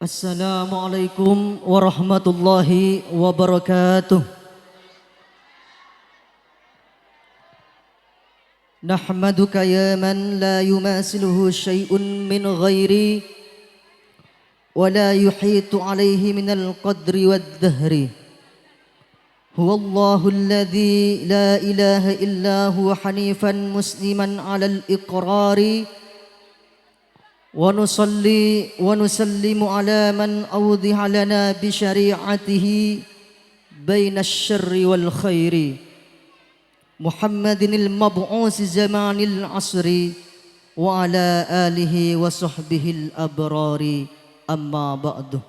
Assalamualaikum warahmatullahi wabarakatuh. Nahmaduka ya man la yumasiluhu syai'un min ghairi wa la yuhitu alaihi minal qadri wad dahri. Huwallahu alladhi la ilaha illa huwa hanifan musliman alal iqrari. Wa nusalli wa nusallimu ala man awdiha lana bi syari'atihi baina syarri wal khairi Muhammadinil mab'usi zamanil asri wa ala alihi wa sahbihil abrari amma ba'du.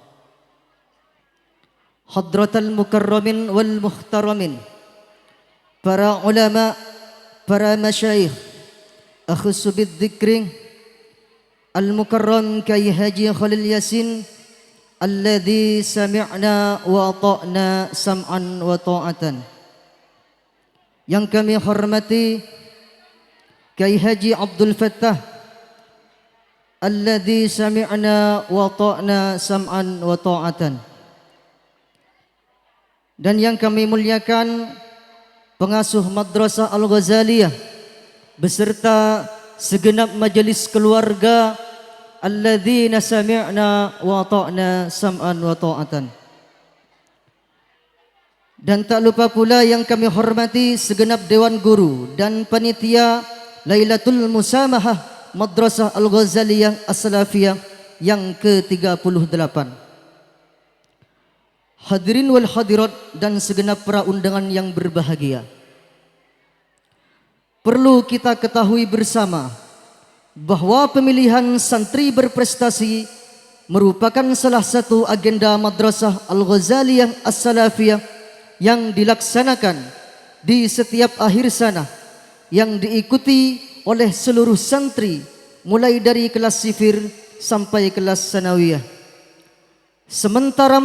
Hadratal mukarramin wal muhtaramin, para ulama, para masyayikh, akhussu bidzikri Al-Mukarram Kyai Haji Khalil Yasin alladzi sami'na wa ata'na sam'an wa ta'atan. Yang kami hormati Kyai Haji Abdul Fattah alladzi sami'na wa ata'na sam'an wa ta'atan. Dan yang kami muliakan pengasuh Madrasah Al-Ghazaliyah beserta segenap majelis keluarga alladzina sami'na wa ata'na sam'an wa ta'atan. Dan tak lupa pula yang kami hormati segenap dewan guru dan panitia Lailatul Musamahah Madrasah Al-Ghazaliyah As-Salafiyah yang ke-38. Hadirin wal hadirat dan segenap para undangan yang berbahagia. Perlu kita ketahui bersama bahwa pemilihan santri berprestasi merupakan salah satu agenda Madrasah Al-Ghazaliyah As-Salafiyah yang dilaksanakan di setiap akhir sana, yang diikuti oleh seluruh santri mulai dari kelas sifir sampai kelas sanawiyah. Sementara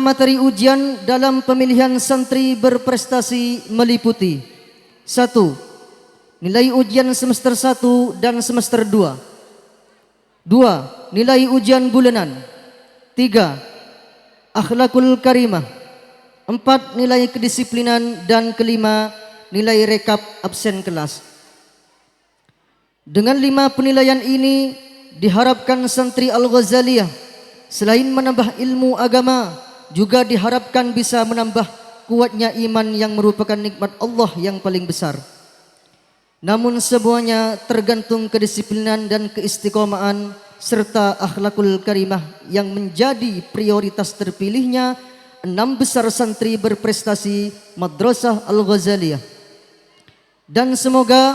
materi ujian dalam pemilihan santri berprestasi meliputi: 1. Nilai ujian semester 1 dan semester 2. 2. Nilai ujian bulanan. 3. Akhlakul karimah. 4. Nilai kedisiplinan. Dan 5. Nilai rekap absen kelas. Dengan 5 penilaian ini diharapkan santri Al-Ghazaliyah selain menambah ilmu agama, juga diharapkan bisa menambah kuatnya iman yang merupakan nikmat Allah yang paling besar. Namun semuanya tergantung kedisiplinan dan keistiqomahan serta akhlakul karimah yang menjadi prioritas terpilihnya 6 besar santri berprestasi Madrasah Al-Ghazaliyah. Dan semoga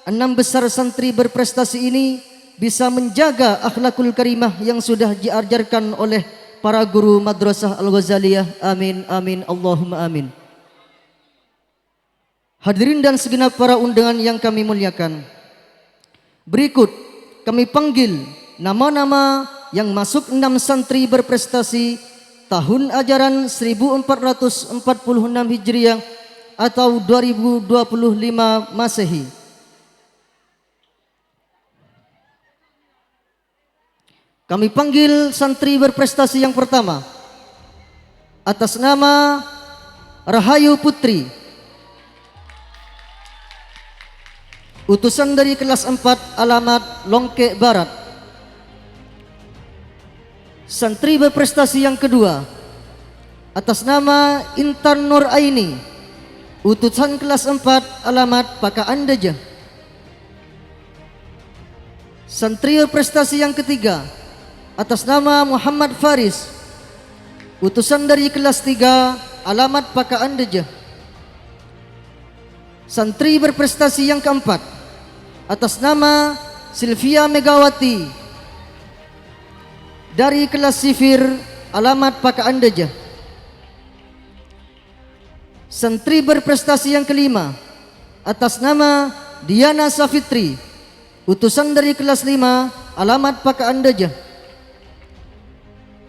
6 besar santri berprestasi ini bisa menjaga akhlakul karimah yang sudah diajarkan oleh para guru Madrasah Al-Ghazaliyah. Amin amin Allahumma amin. Hadirin dan segenap para undangan yang kami muliakan, berikut kami panggil nama-nama yang masuk 6 santri berprestasi tahun ajaran 1446 Hijriah atau 2025 Masehi. Kami panggil santri berprestasi yang pertama atas nama Rahayu Putri, utusan dari kelas 4 alamat Longke Barat. Santri berprestasi yang kedua atas nama Intan Nur Aini, utusan kelas 4 alamat Pakaan Deja. Santri berprestasi yang ketiga atas nama Muhammad Faris, utusan dari kelas 3 alamat Pakaan Deja. Santri berprestasi yang keempat atas nama Sylvia Megawati dari kelas sifir alamat Pakaan Deja. Santri berprestasi yang kelima atas nama Diana Safitri, utusan dari kelas 5 alamat Pakaan Deja.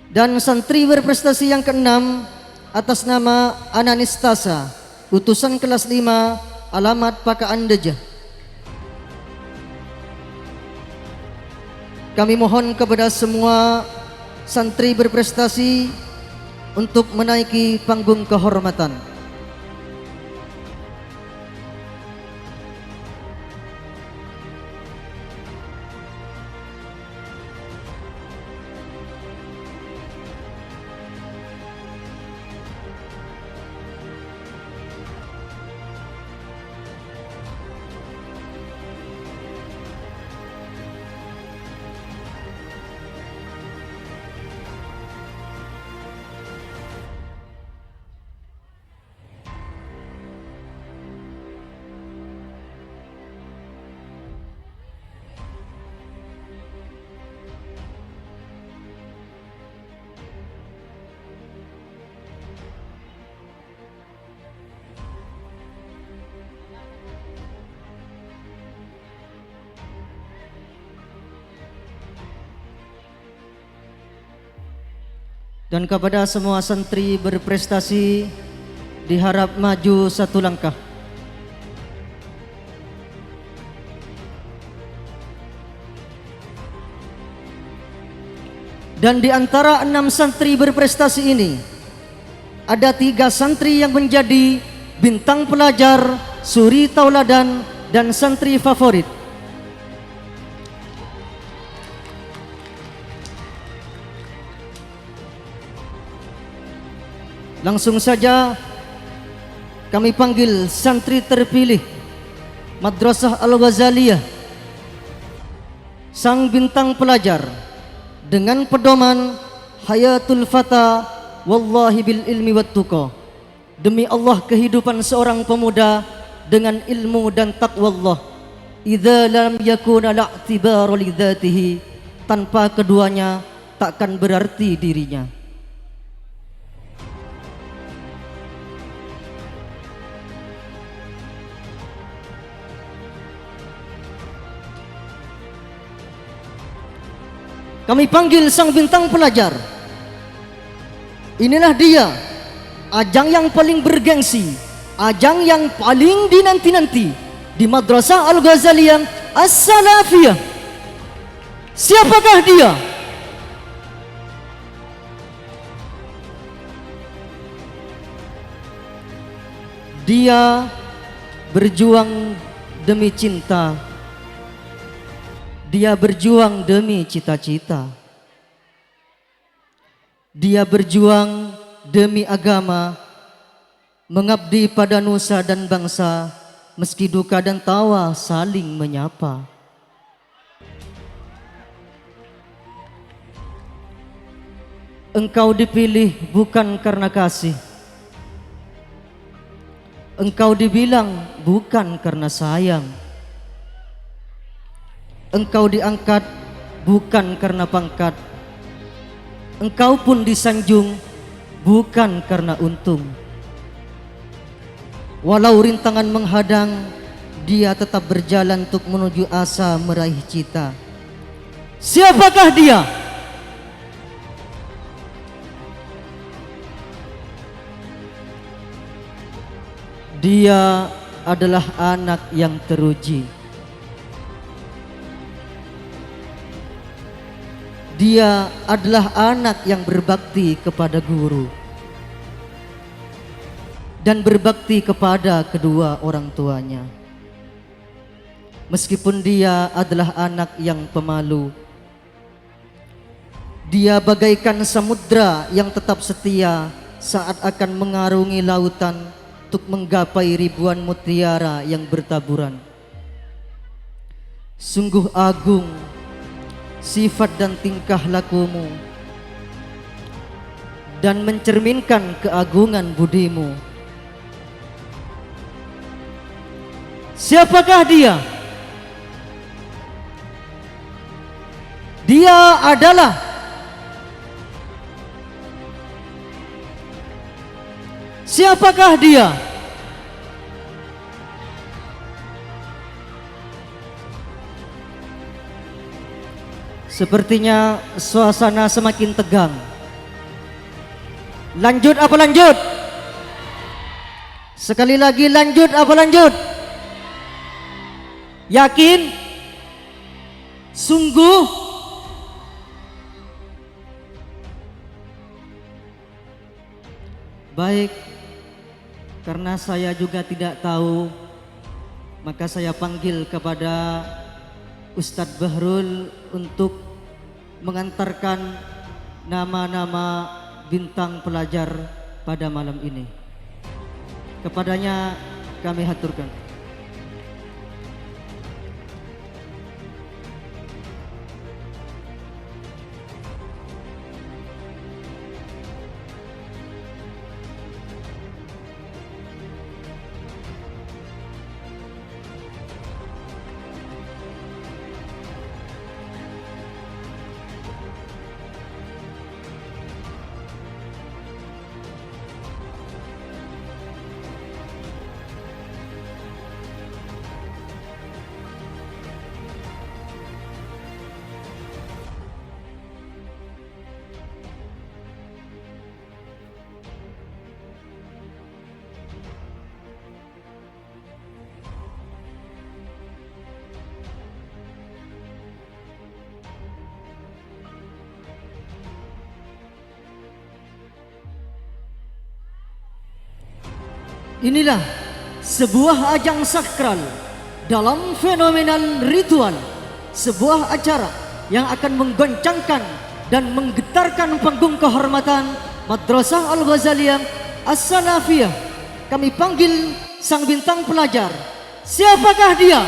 Dan santri berprestasi yang keenam atas nama Ananistasa, utusan kelas 5 alamat Pakaan Deja. Kami mohon kepada semua santri berprestasi untuk menaiki panggung kehormatan. Dan kepada semua santri berprestasi diharap maju satu langkah. Dan di antara 6 santri berprestasi ini ada 3 santri yang menjadi bintang pelajar, suri tauladan, dan santri favorit. Langsung saja kami panggil santri terpilih Madrasah Al-Ghazaliyah, sang bintang pelajar, dengan pedoman Hayatul Fata wallahi bil ilmi wat tuqa. Demi Allah, kehidupan seorang pemuda dengan ilmu dan takwa Allah. Idza lam yakuna la'tibara li dzatihi, tanpa keduanya takkan berarti dirinya. Kami panggil sang bintang pelajar. Inilah dia, ajang yang paling bergengsi, ajang yang paling dinanti-nanti di Madrasah Al-Ghazaliyah As-Salafiyah. Siapakah dia? Dia berjuang demi cinta. Dia berjuang demi cita-cita. Dia berjuang demi agama, mengabdi pada nusa dan bangsa, meski duka dan tawa saling menyapa. Engkau dipilih bukan karena kasih. Engkau dibilang bukan karena sayang. Engkau diangkat bukan karena pangkat. Engkau pun disanjung bukan karena untung. Walau rintangan menghadang, dia tetap berjalan untuk menuju asa meraih cita. Siapakah dia? Dia adalah anak yang teruji. Dia adalah anak yang berbakti kepada guru dan berbakti kepada kedua orang tuanya. Meskipun dia adalah anak yang pemalu, dia bagaikan samudra yang tetap setia saat akan mengarungi lautan untuk menggapai ribuan mutiara yang bertaburan. Sungguh agung sifat dan tingkah lakumu, dan mencerminkan keagungan budimu. Siapakah dia? Dia adalah siapakah dia? Sepertinya suasana semakin tegang. Lanjut apa lanjut? Sekali lagi, lanjut apa lanjut? Yakin? Sungguh? Baik, karena saya juga tidak tahu, maka saya panggil kepada Ustadz Bahrul untuk mengantarkan nama-nama bintang pelajar pada malam ini. Kepadanya kami haturkan. Inilah sebuah ajang sakral dalam fenomenal ritual, sebuah acara yang akan menggoncangkan dan menggetarkan panggung kehormatan Madrasah Al-Ghazaliyah As-Salafiyah. Kami panggil sang bintang pelajar. Siapakah dia?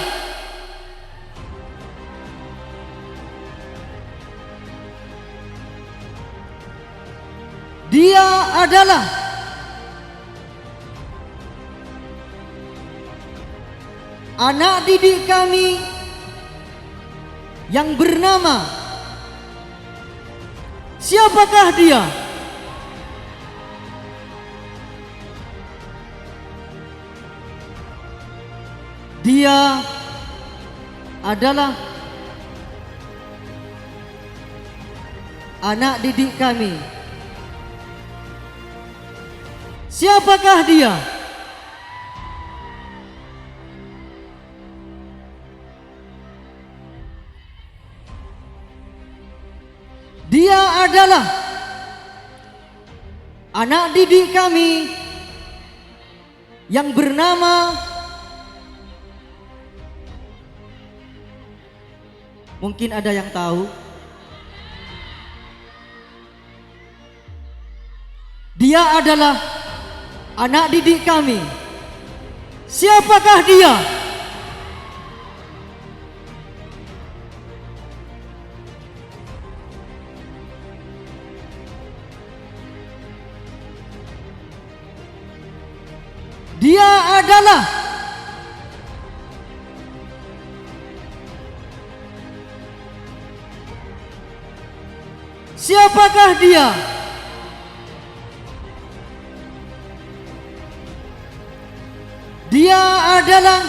Dia adalah anak didik kami yang bernama, siapakah dia? Dia adalah anak didik kami. Siapakah dia? Dia adalah anak didik kami yang bernama, mungkin ada yang tahu. Dia adalah anak didik kami. Siapakah dia? Dia adalah siapakah dia? Dia adalah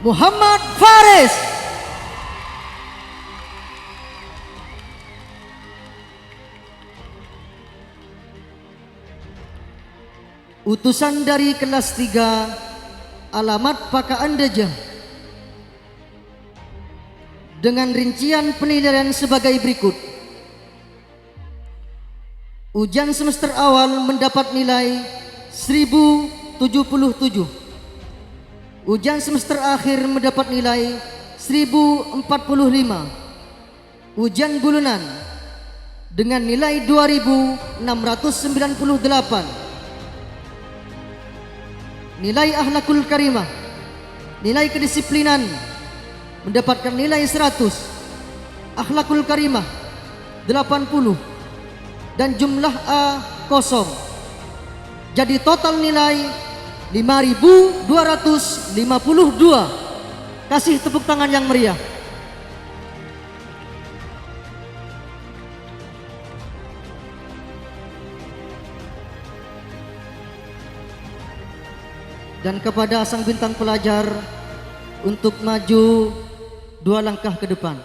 Muhammad Faris. Utusan dari kelas 3, alamat Pakaan Dajah, dengan rincian penilaian sebagai berikut. Ujian semester awal mendapat nilai 1077. Ujian semester akhir mendapat nilai 1045. Ujian bulanan dengan nilai 2698. Nilai akhlakul karimah, nilai kedisiplinan mendapatkan nilai 100, akhlakul karimah 80, dan jumlah A kosong. Jadi total nilai 5252. Kasih tepuk tangan yang meriah. Dan kepada sang bintang pelajar untuk maju 2 langkah ke depan.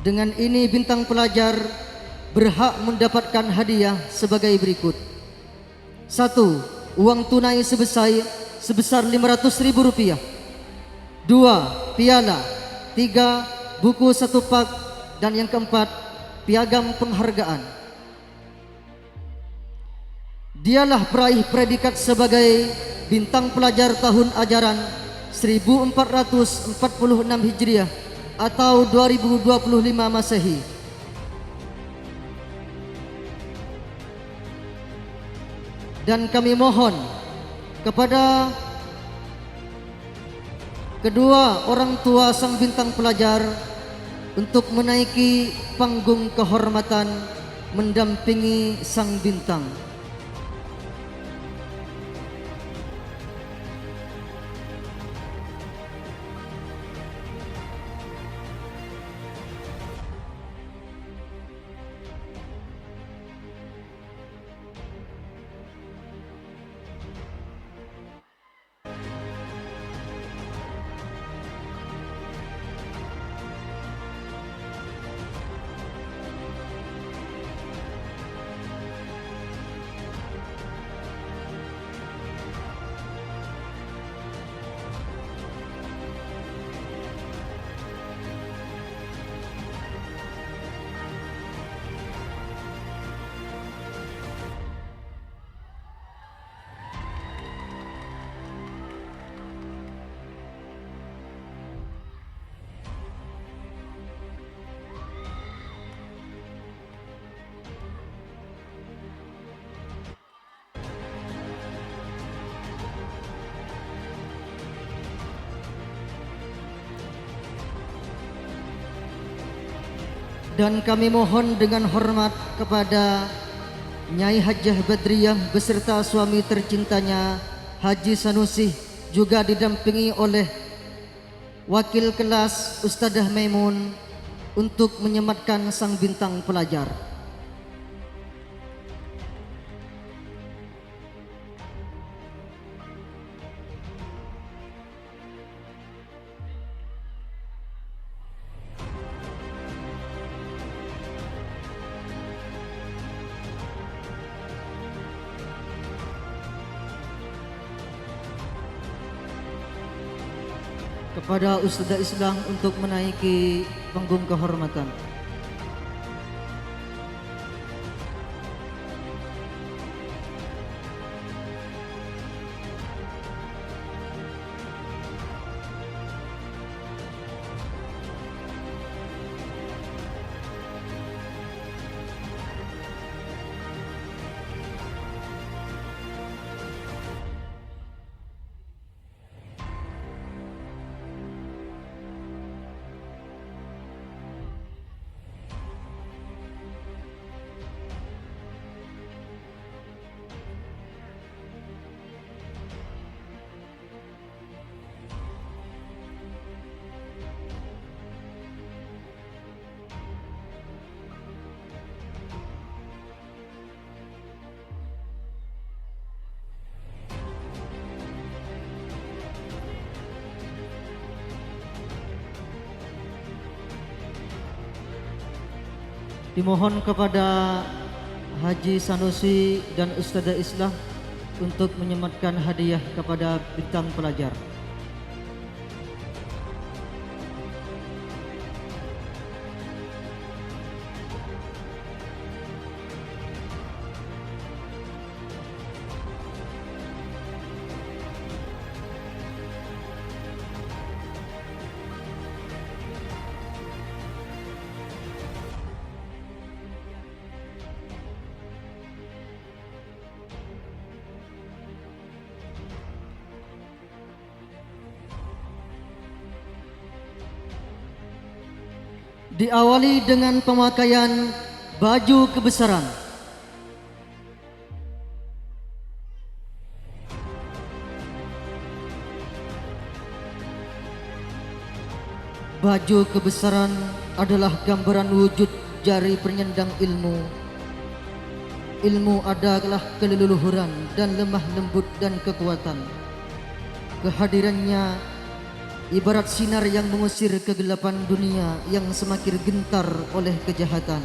Dengan ini bintang pelajar berhak mendapatkan hadiah sebagai berikut. 1. Uang tunai sebesar Rp500.000. 2. Piala. 3. buku 1 pak, dan yang keempat piagam penghargaan. Dialah peraih predikat sebagai bintang pelajar tahun ajaran 1446 Hijriah atau 2025 Masehi. Dan kami mohon kepada kedua orang tua sang bintang pelajar untuk menaiki panggung kehormatan mendampingi sang bintang. Dan kami mohon dengan hormat kepada Nyai Hajah Badriyah beserta suami tercintanya Haji Sanusi, juga didampingi oleh wakil kelas Ustadzah Maimun untuk menyematkan sang bintang pelajar. Kepada Ustadzah Islam untuk menaiki panggung kehormatan. Dimohon kepada Haji Sanusi dan Ustadzah Islah untuk menyematkan hadiah kepada bintang pelajar. Diawali dengan pemakaian baju kebesaran. Baju kebesaran adalah gambaran wujud jari penyandang ilmu. Ilmu adalah keleluhuran dan lemah lembut dan kekuatan. Kehadirannya ibarat sinar yang mengusir kegelapan dunia yang semakin gentar oleh kejahatan.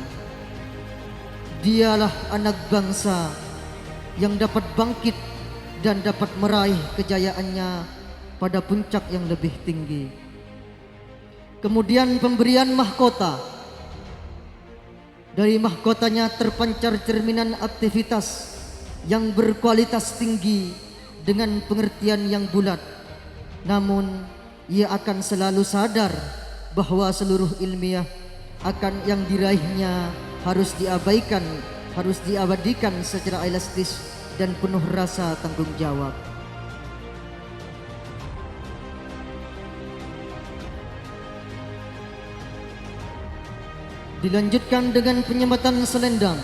Dialah anak bangsa yang dapat bangkit dan dapat meraih kejayaannya pada puncak yang lebih tinggi. Kemudian pemberian mahkota. Dari mahkotanya terpancar cerminan aktivitas yang berkualitas tinggi dengan pengertian yang bulat. Namun ia akan selalu sadar bahwa seluruh ilmiah akan yang diraihnya harus diabaikan, harus diabadikan secara elastis dan penuh rasa tanggung jawab. Dilanjutkan dengan penyematan selendang.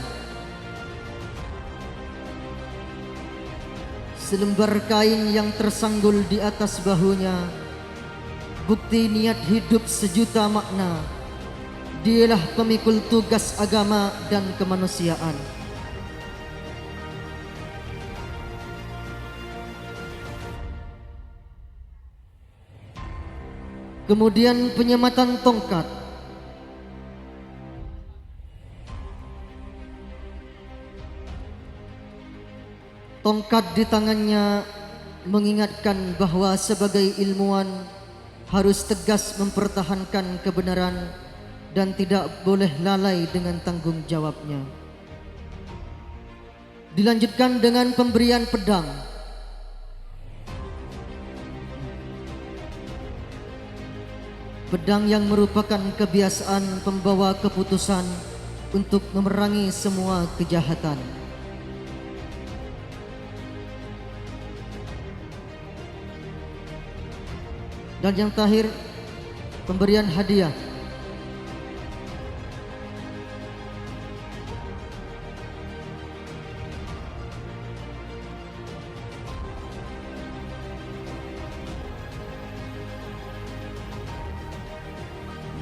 Selembar kain yang tersanggul di atas bahunya, bukti niat hidup sejuta makna. Dialah pemikul tugas agama dan kemanusiaan. Kemudian penyematan tongkat. Tongkat di tangannya mengingatkan bahwa sebagai ilmuwan harus tegas mempertahankan kebenaran dan tidak boleh lalai dengan tanggung jawabnya. Dilanjutkan dengan pemberian pedang. Pedang yang merupakan kebiasaan pembawa keputusan untuk memerangi semua kejahatan. Dan yang terakhir, pemberian hadiah.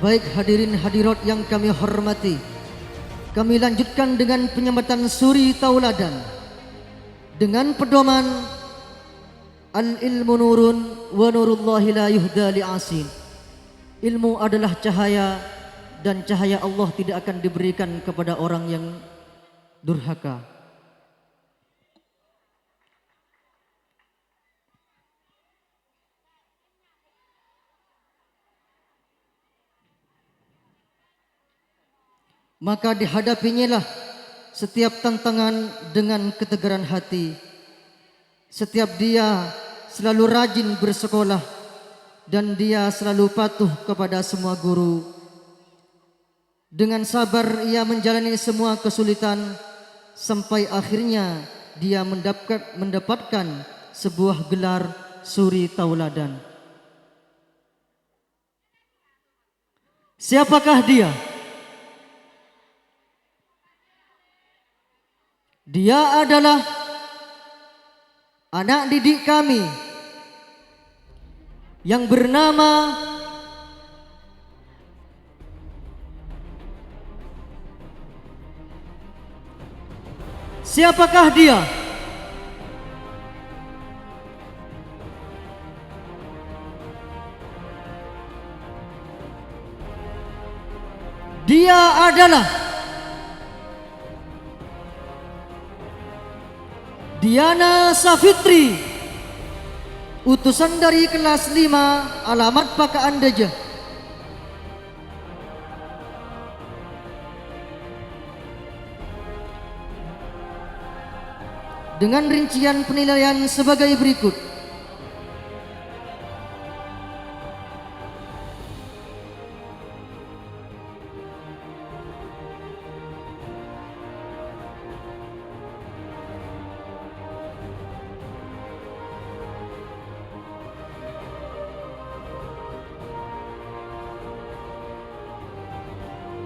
Baik hadirin hadirat yang kami hormati, kami lanjutkan dengan penyematan suri tauladan dengan pedoman al-ilmu nurun wa nurullahi la yuhda li'asin. Ilmu adalah cahaya dan cahaya Allah tidak akan diberikan kepada orang yang durhaka. Maka dihadapinya lah setiap tantangan dengan ketegaran hati. Setiap dia selalu rajin bersekolah dan dia selalu patuh kepada semua guru. Dengan sabar ia menjalani semua kesulitan sampai akhirnya dia mendapatkan sebuah gelar suri tauladan. Siapakah dia? Dia adalah anak didik kami yang bernama siapakah dia? Dia adalah Diana Safitri, utusan dari kelas 5 alamat Pakaan Dejah. Dengan rincian penilaian sebagai berikut.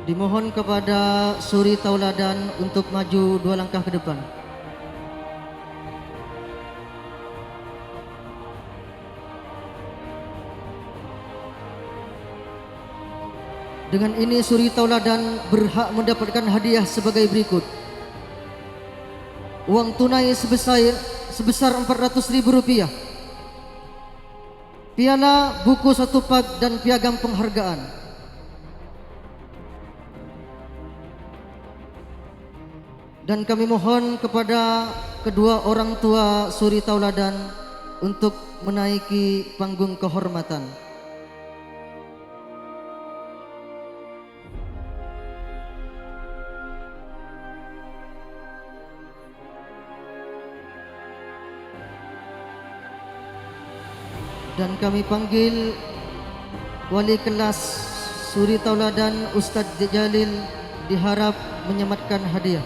Dimohon kepada suri tauladan untuk maju 2 langkah ke depan. Dengan ini suri tauladan berhak mendapatkan hadiah sebagai berikut. Uang tunai sebesar Rp400.000. Piala, buku 1 pak dan piagam penghargaan. Dan kami mohon kepada kedua orang tua suri tauladan untuk menaiki panggung kehormatan. Dan kami panggil Wali kelas Suri Tauladan Ustadz Jalil diharap menyematkan hadiah.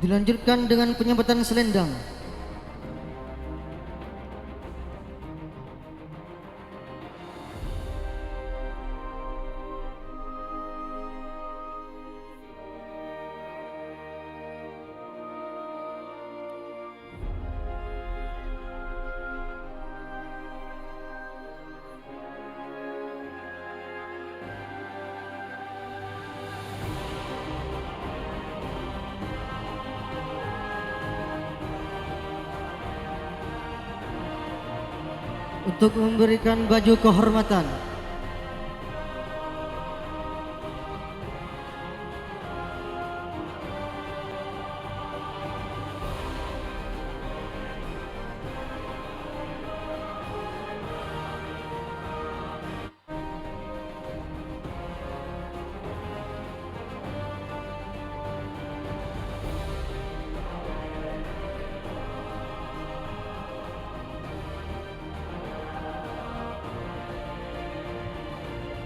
Dilanjutkan dengan penyambatan selendang. Untuk memberikan baju kehormatan,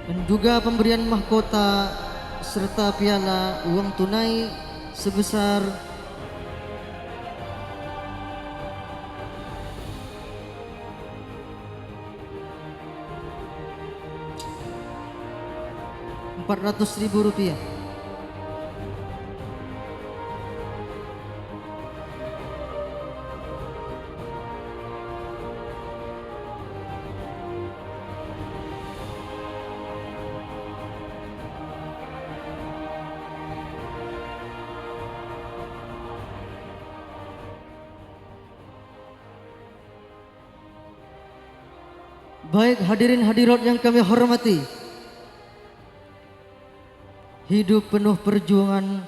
dan juga pemberian mahkota serta piala uang tunai sebesar Rp400.000. Baik hadirin hadirat yang kami hormati, hidup penuh perjuangan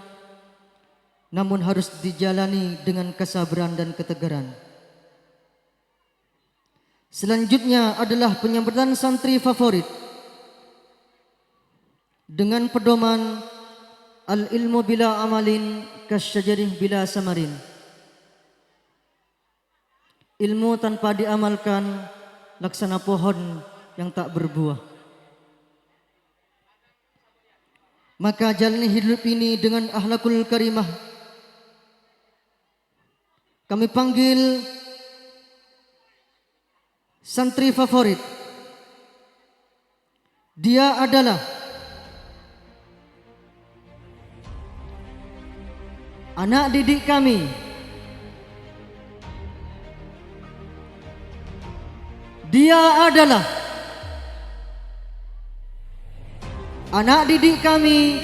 namun harus dijalani dengan kesabaran dan ketegaran. Selanjutnya adalah penyambatan santri favorit dengan pedoman al-ilmu bila amalin kasyajarih bila samarin. Ilmu tanpa diamalkan laksana pohon yang tak berbuah. Maka jalani hidup ini dengan akhlakul karimah. Kami panggil santri favorit. Dia adalah anak didik kami, dia adalah anak didik kami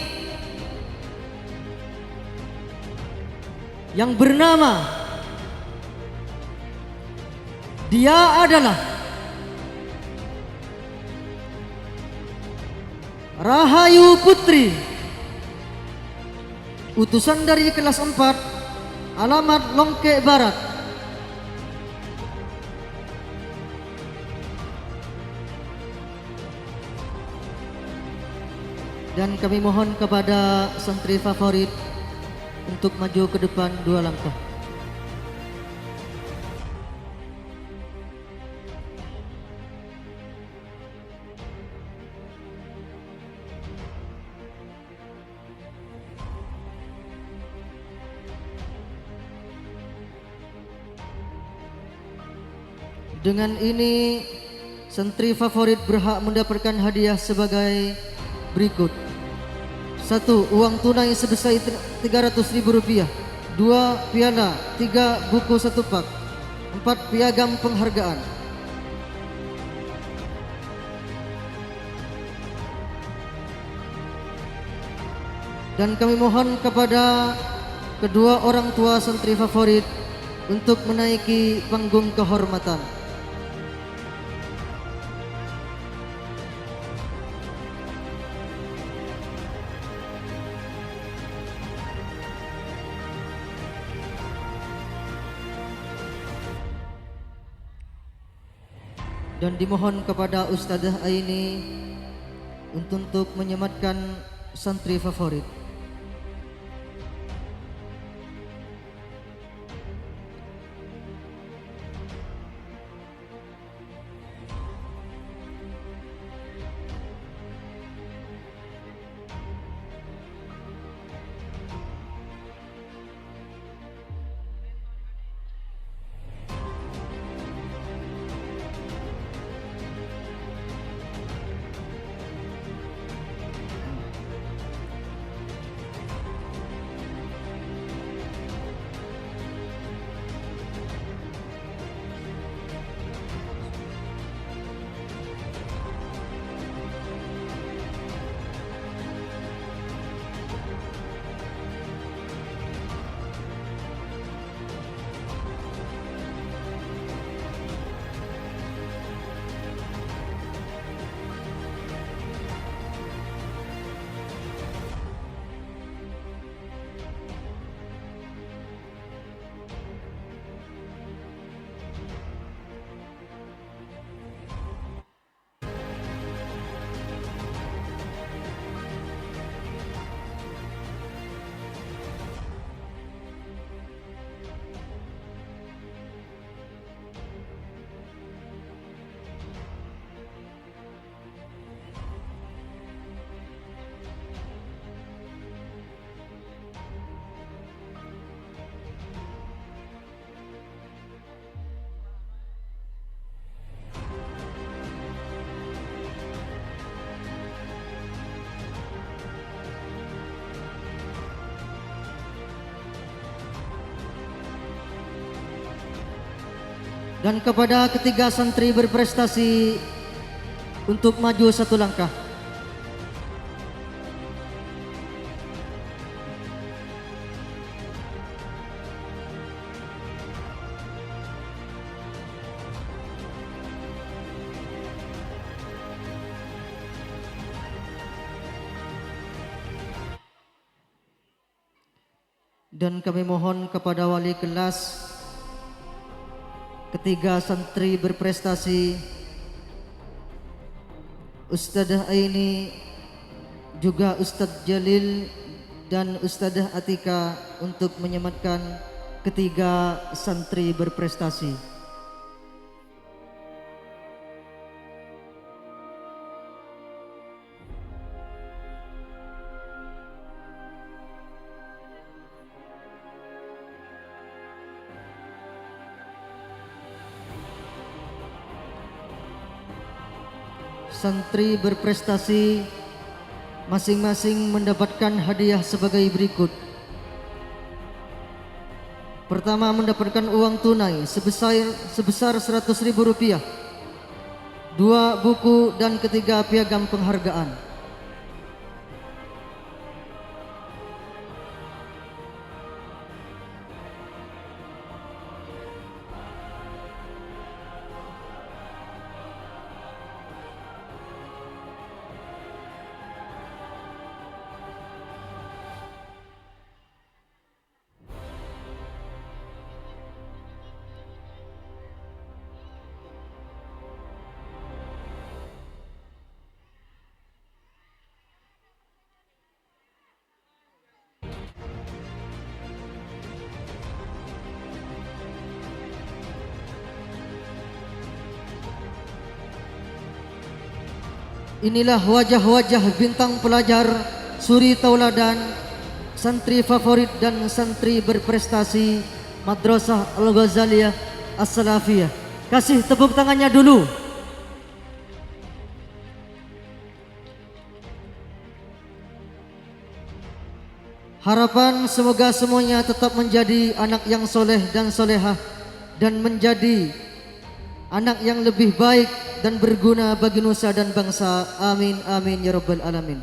yang bernama, dia adalah Rahayu Putri, utusan dari kelas 4, alamat Longke Barat. Dan kami mohon kepada santri favorit untuk maju ke depan 2 langkah. Dengan ini santri favorit berhak mendapatkan hadiah sebagai berikut. 1. Uang tunai sebesar Rp300.000. 2. Piala. 3. Buku 1 pak. 4. Piagam penghargaan. Dan kami mohon kepada kedua orang tua santri favorit untuk menaiki panggung kehormatan. Dan dimohon kepada Ustadzah Aini untuk menyematkan santri favorit. Dan kepada ketiga santri berprestasi untuk maju 1 langkah. Dan kami mohon kepada wali kelas ketiga santri berprestasi, Ustadzah Aini, juga Ustadz Jalil dan Ustadzah Atika untuk menyematkan ketiga santri berprestasi. Santri berprestasi masing-masing mendapatkan hadiah sebagai berikut. Pertama, mendapatkan uang tunai sebesar Rp100.000. 2 buku dan ketiga piagam penghargaan. Inilah wajah-wajah bintang pelajar, suri tauladan, santri favorit dan santri berprestasi Madrasah Al-Ghazaliyah As-Salafiyah. Kasih tepuk tangannya dulu. Harapan semoga semuanya tetap menjadi anak yang soleh dan solehah, dan menjadi anak yang lebih baik dan berguna bagi nusa dan bangsa. Amin amin ya rabbal alamin.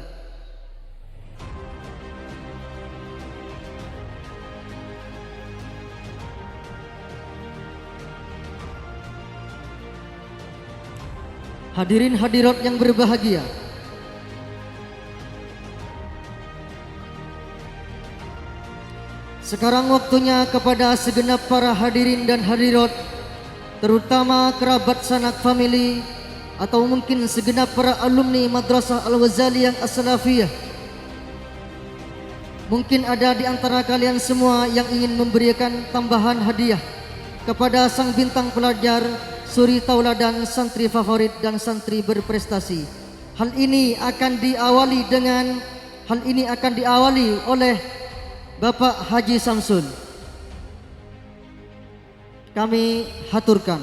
Hadirin hadirat yang berbahagia, sekarang waktunya kepada segenap para hadirin dan hadirat, terutama kerabat sanak famili atau mungkin segenap para alumni Madrasah Al-Ghazaliyah As-Salafiyah. Mungkin ada di antara kalian semua yang ingin memberikan tambahan hadiah kepada sang bintang pelajar, suri tauladan, santri favorit dan santri berprestasi. Hal ini akan diawali oleh Bapak Haji Samsul. Kami haturkan.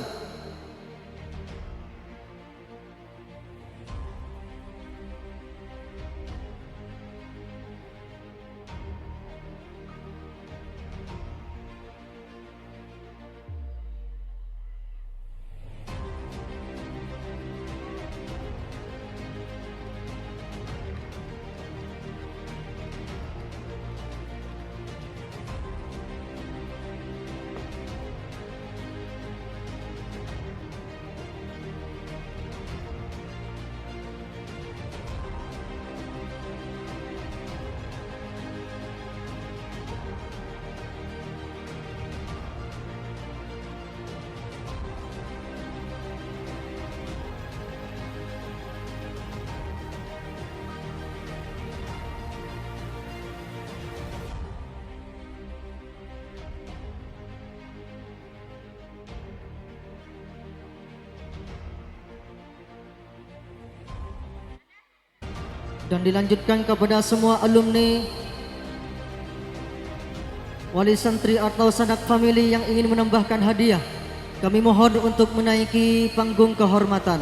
Dan dilanjutkan kepada semua alumni, wali santri atau sanak famili yang ingin menambahkan hadiah, kami mohon untuk menaiki panggung kehormatan.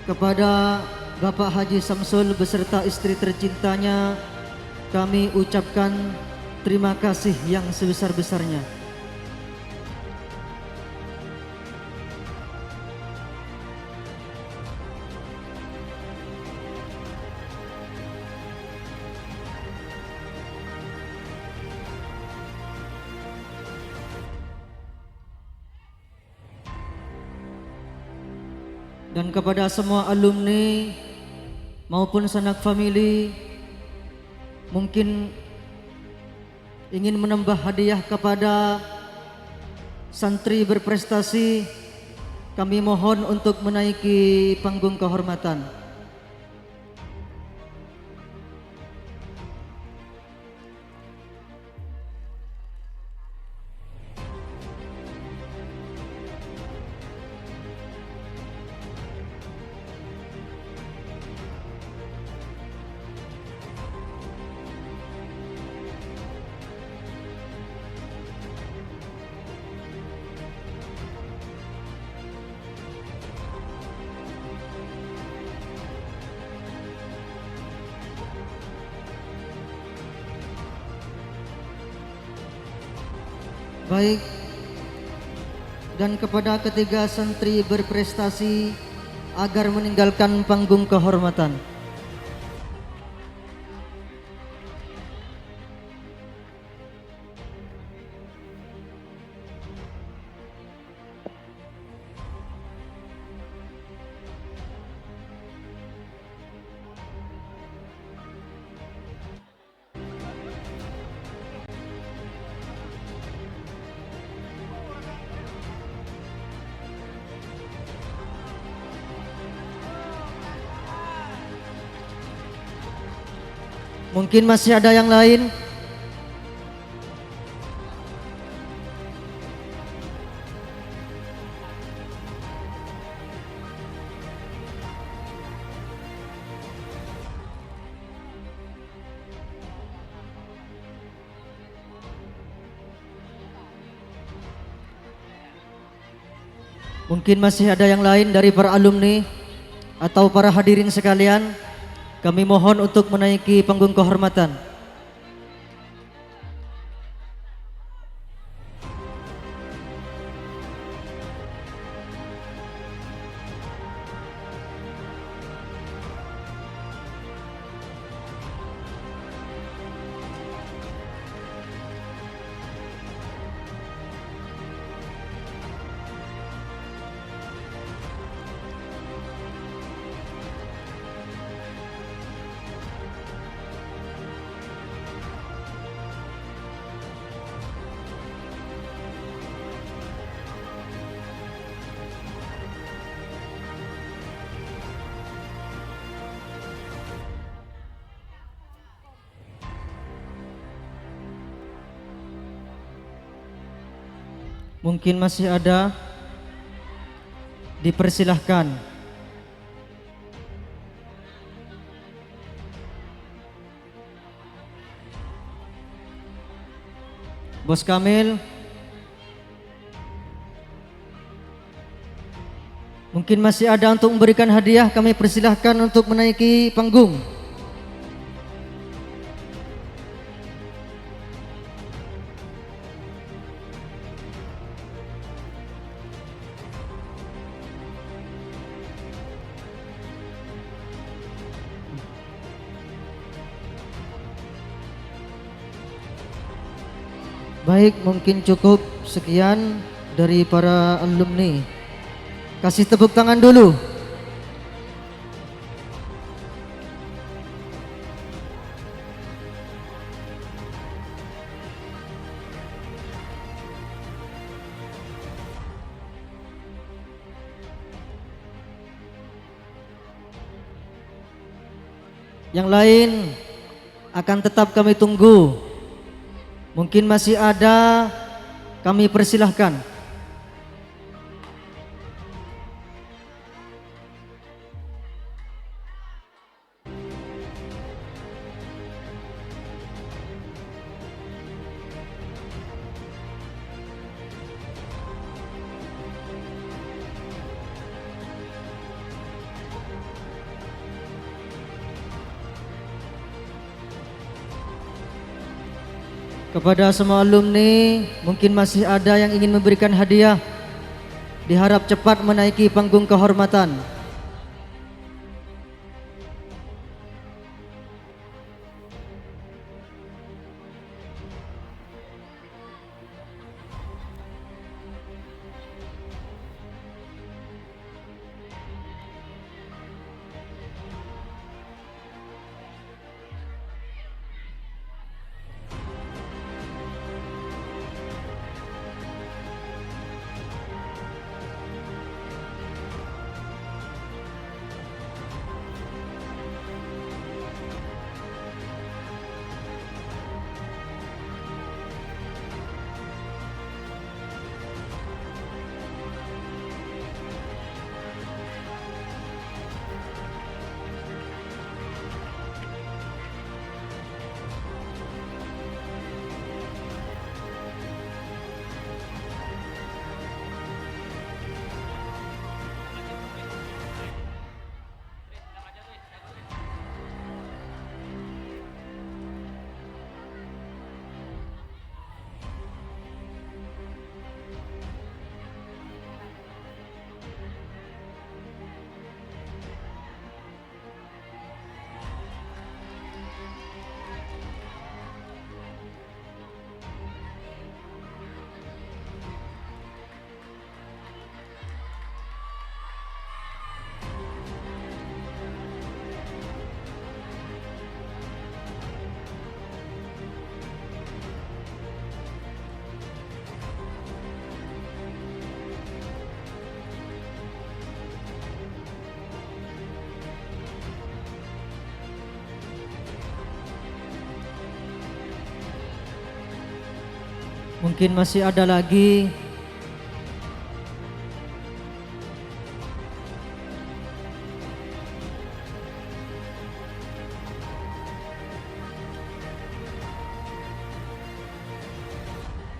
Kepada Bapak Haji Samsul beserta istri tercintanya, kami ucapkan terima kasih yang sebesar-besarnya. Dan kepada semua alumni maupun sanak famili, mungkin ingin menambah hadiah kepada santri berprestasi, kami mohon untuk menaiki panggung kehormatan. Baik, dan kepada ketiga santri berprestasi agar meninggalkan panggung kehormatan. Mungkin masih ada yang lain. Mungkin masih ada yang lain dari para alumni atau para hadirin sekalian. Kami mohon untuk menaiki panggung kehormatan. Mungkin masih ada, dipersilahkan. Bos Kamil, mungkin masih ada untuk memberikan hadiah. Kami persilahkan untuk menaiki panggung. Baik, mungkin cukup sekian dari para alumni. Kasih tepuk tangan dulu. Yang lain akan tetap kami tunggu. Mungkin masih ada, kami persilahkan. Kepada semua alumni, mungkin masih ada yang ingin memberikan hadiah. Diharap cepat menaiki panggung kehormatan. Mungkin masih ada lagi.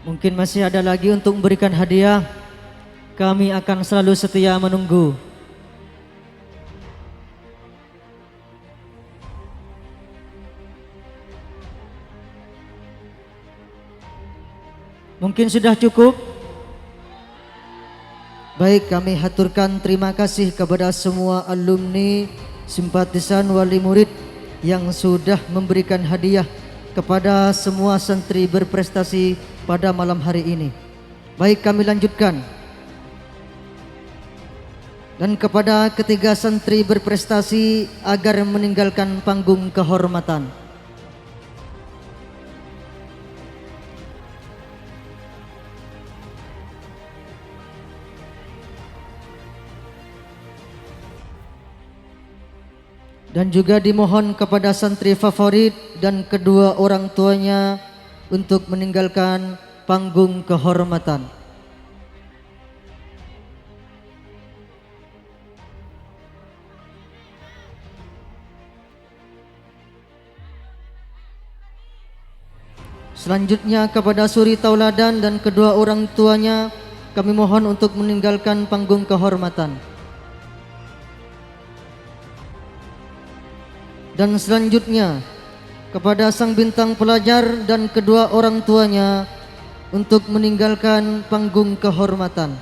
Mungkin masih ada lagi untuk memberikan hadiah. Kami akan selalu setia menunggu. Mungkin sudah cukup. Baik, kami haturkan terima kasih kepada semua alumni, simpatisan, wali murid yang sudah memberikan hadiah kepada semua santri berprestasi pada malam hari ini. Baik, kami lanjutkan. Dan kepada ketiga santri berprestasi agar meninggalkan panggung kehormatan. Dan juga dimohon kepada santri favorit dan kedua orang tuanya untuk meninggalkan panggung kehormatan. Selanjutnya kepada suri tauladan dan kedua orang tuanya kami mohon untuk meninggalkan panggung kehormatan. Dan selanjutnya kepada sang bintang pelajar dan kedua orang tuanya untuk meninggalkan panggung kehormatan.